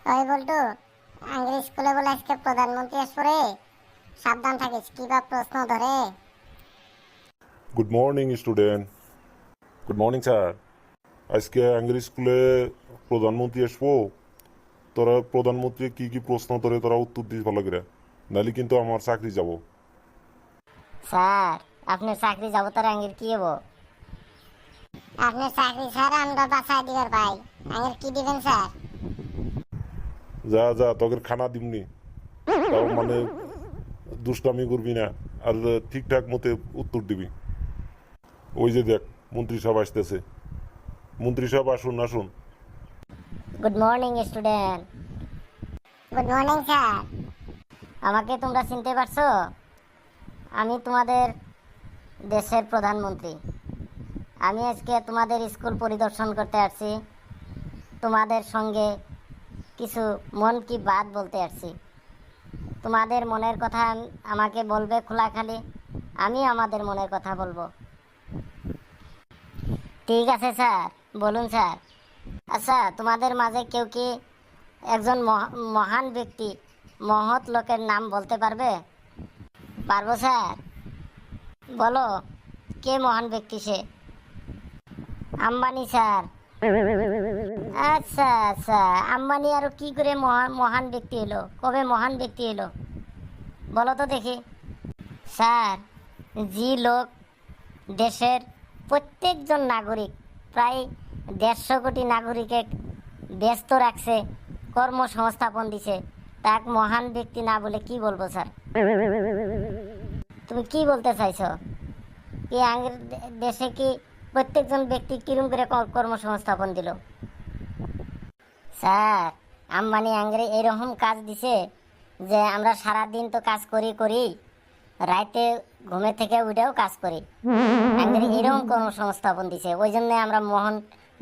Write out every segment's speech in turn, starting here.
ওই বলটু, আঙ্গের স্কুলে বলে আজকে প্রধানমন্ত্রী আসবে, সাবধান থাকিস, কি বা প্রশ্ন ধরে। Good morning student. Good morning sir. আজকে আঙ্গের স্কুলে প্রধানমন্ত্রী আসবো। তোরা প্রধানমন্ত্রী কি কি প্রশ্ন ধরে তোরা উত্তর দিস ভালো করে, নাহলে কিন্তু আমার চাকরি যাব। স্যার, আপনার চাকরি যাব তার আঙ্গের কি হবো? আপনার চাকরি স্যার আমরা বাঁচাই দিবার ভাই। আঙ্গের কি দিবেন স্যার? যা যা তোকে খানা দিমনি, তাও মানে দুষ্টামি করবি না, আর ঠিকঠাক মতে উত্তর দিবি। ওই যে দেখ, মন্ত্রী সাহেব আসতেছে। মন্ত্রী সাহেব আসুন আসুন। Good morning student. Good morning sir. আমাকে তোমরা চিনতে পারছো? আমি তোমাদের দেশের প্রধানমন্ত্রী। আমি আজকে তোমাদের স্কুল পরিদর্শন করতে আসছি। তোমাদের সঙ্গে কিছু মন কি বাত বলতে আসছি। তোমাদের মনের কথা আমাকে বলবে খোলাখালি, আমি আমাদের মনের কথা বলবো। ঠিক আছে স্যার, বলুন স্যার। আচ্ছা, তোমাদের মাঝে কেউ কি একজন মহান ব্যক্তি, মহৎ লোকের নাম বলতে পারবে? পারবো স্যার। বলো, কে মহান ব্যক্তি সে? আম্বানি স্যার। আচ্ছা আচ্ছা, আম্বানি আরো কি করে মহান ব্যক্তি হলো? কবে মহান ব্যক্তি হলো বলো তো দেখি। স্যার, যে লোক দেশের প্রত্যেকজন নাগরিক, প্রায় 150 কোটি নাগরিককে ব্যস্ত রাখছে, কর্মসংস্থাপন দিছে, তাক মহান ব্যক্তি না বলে কি বলবো স্যার? তুমি কি বলতে চাইছো? কি আগের দেশে কি প্রত্যেকজন ব্যক্তি কিরম করে কর্মসংস্থাপন দিল? স্যার, আম্বানি আঙ্গরে এরকম কাজ দিছে যে আমরা সারাদিন তো কাজ করি, রাতে ঘুমে থেকে উঠেও কাজ করি। আঙ্গরে এরকম কর্মসংস্থাপন দিছে, ওই জন্য আমরা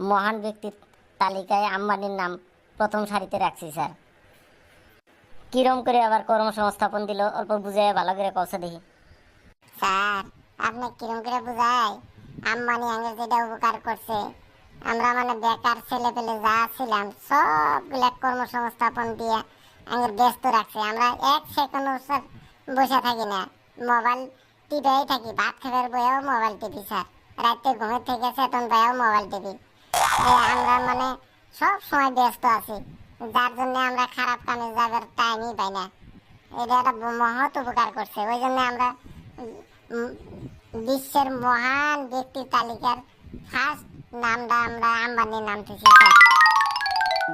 মহান ব্যক্তির তালিকায় আম্বানির নাম প্রথম সারিতে রাখছি স্যার। কিরম করে আবার কর্মসংস্থাপন দিল অল্প বুঝে ভালো করে কষে দেখি। স্যার, আপনি কিরম করে বুঝাই? আম্বানি আঙ্গের যেটা উপকার করছে, আমরা মানে বেকার ছেলে পেলে যা ছিলাম সবগুলা কর্মসংস্থাপন দিয়ে আঙ্গের ব্যস্ত রাখছে। আমরা এক সেকেন্ড স্যার বসে থাকি না, মোবাইল টিপেই থাকি। ভাত খাবার বয়েও মোবাইল টিপি স্যার, রাতে ঘুমের থেকে চেতন পাইও মোবাইল টিপি। আমরা মানে সব সময় ব্যস্ত আছি, যার জন্য আমরা খারাপ কামে যাবার টাইমই পাই না। এটা একটা মহৎ উপকার করছে, ওই জন্য আমরা উম, বিশ্বের মহান ব্যক্তির তালিকার ফার্স্ট নামটা আমরা আম্বানির নাম থেকে স্যার।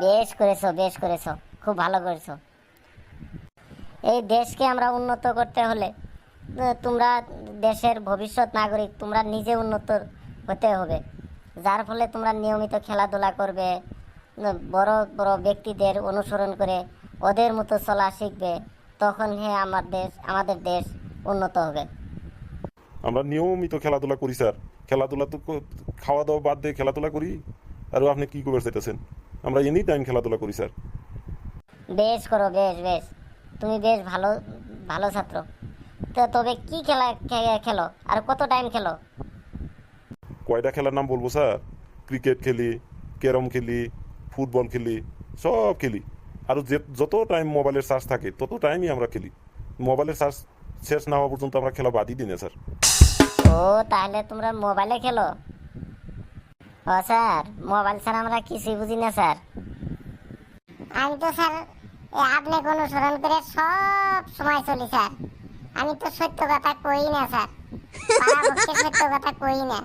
বেশ করেছো, খুব ভালো করেছো। এই দেশকে আমরা উন্নত করতে হলে তোমরা দেশের ভবিষ্যৎ নাগরিক, তোমরা নিজে উন্নত হতে হবে। যার ফলে তোমরা নিয়মিত খেলাধুলা করবে, বড় বড় ব্যক্তিদের অনুসরণ করে ওদের মতো চলা শিখবে, তখন আমাদের দেশ উন্নত হবে। আমরা নিয়মিত খেলাধুলা করি স্যার। খেলাধুলা তো খাওয়া দাওয়া বাদ দিয়ে খেলাধুলা করি। আর আপনি কি করবে চাইতেছেন? আমরা এনি টাইম খেলাধুলা করি স্যার। বেশ করো, বেশ, তুমি বেশ ভালো ভালো ছাত্র। তো তবে কি খেলা খেলো আর কত টাইম খেলো? কয়টা খেলার নাম বলবো স্যার? ক্রিকেট খেলি, ক্যারম খেলি, ফুটবল খেলি, সব খেলি। আর যত টাইম মোবাইলের চার্জ থাকে তত টাইমই আমরা খেলি। মোবাইলের চার্জ শেষ না হওয়া পর্যন্ত আমরা খেলা বাদই দিই না স্যার। ও, তাহলে তোমরা মোবাইলে খেলো? ও স্যার, মোবাইল ছাড়া আমরা কিছুই বুঝি না স্যার। আমি তো স্যার আপনাকে অনুসরণ করে সব সময় চলি স্যার। আমি তো সত্য কথা কই না স্যার, পারাপক্ষে সত্য কথা কই না,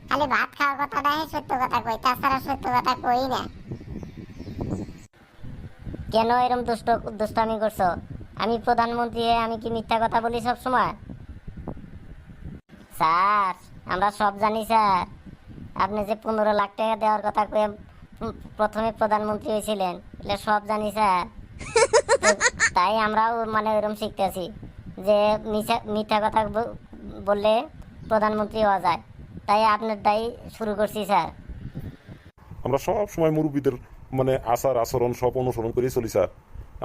খালি ভাত খাওয়ার কথাটাই সত্য কথা কই, তাছাড়া সত্য কথা কই না। কেন এরকম দুষ্টামি করছো? আমি প্রধানমন্ত্রী হয়ে আমি কি মিথ্যা কথা বলি সব সময়? স্যার, আমরা সব জানি স্যার। আপনি যে 15 লাখ টাকা দেওয়ার কথা কয়ে প্রথমে প্রধানমন্ত্রী হয়েছিলেন, এটা সব জানি স্যার। তো তাই আমরাও মানে ওরকম শিখতেছি যে মিথ্যা কথা বললে প্রধানমন্ত্রী হওয়া যায়। তাই আপনার দায়ী শুরু করছি স্যার। আমরা সব সময় মুরব্বীদের মানে আচার আচরণ সব অনুসরণ করেই চলি স্যার।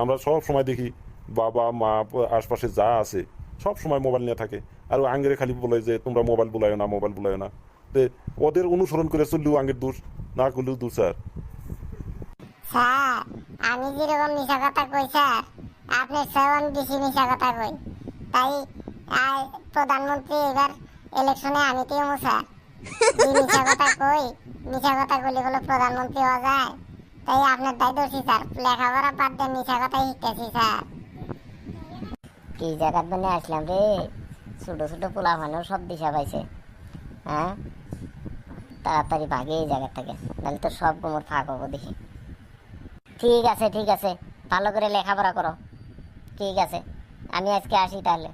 আমরা সব সময় দেখি বাবা মা আশপাশে যা আছে সব সময় মোবাইল নিয়ে থাকে। আর আঙ্গেরে খালি বলে যে তোমরা মোবাইল বুলাইও না, মোবাইল বুলাইও না। তো ওদের অনুসরণ করে চললেও আঙ্গের দোষ, না করলেও দোষ স্যার। স্যার, আমি যেরকম মিশা কথা কই স্যার, আপনার চেয়েও আমি বেশি মিশা কথা কই। তাই প্রধানমন্ত্রী এবার ইলেকশনে আমি তো স্যার। যে মিশা কথা কই, মিশা কথা কইলে বলে প্রধানমন্ত্রী হওয়া যায়। তাই আপনার দায় দোষী স্যার, লেখাপড়া বাদ দিয়ে মিশা কথা শিখতেছি স্যার। কি জায়গার জন্য আসলাম রে, ছোট ছোট পোলা মানুষ সব দিশা পাইছে। হ্যাঁ, তাড়াতাড়ি ভাগে এই জায়গা থেকে, তাহলে তো সব গোমর ফাঁক হবো দেখি। ঠিক আছে, ঠিক আছে, ভালো করে লেখাপড়া করো। ঠিক আছে, আমি আজকে আসি তাহলে।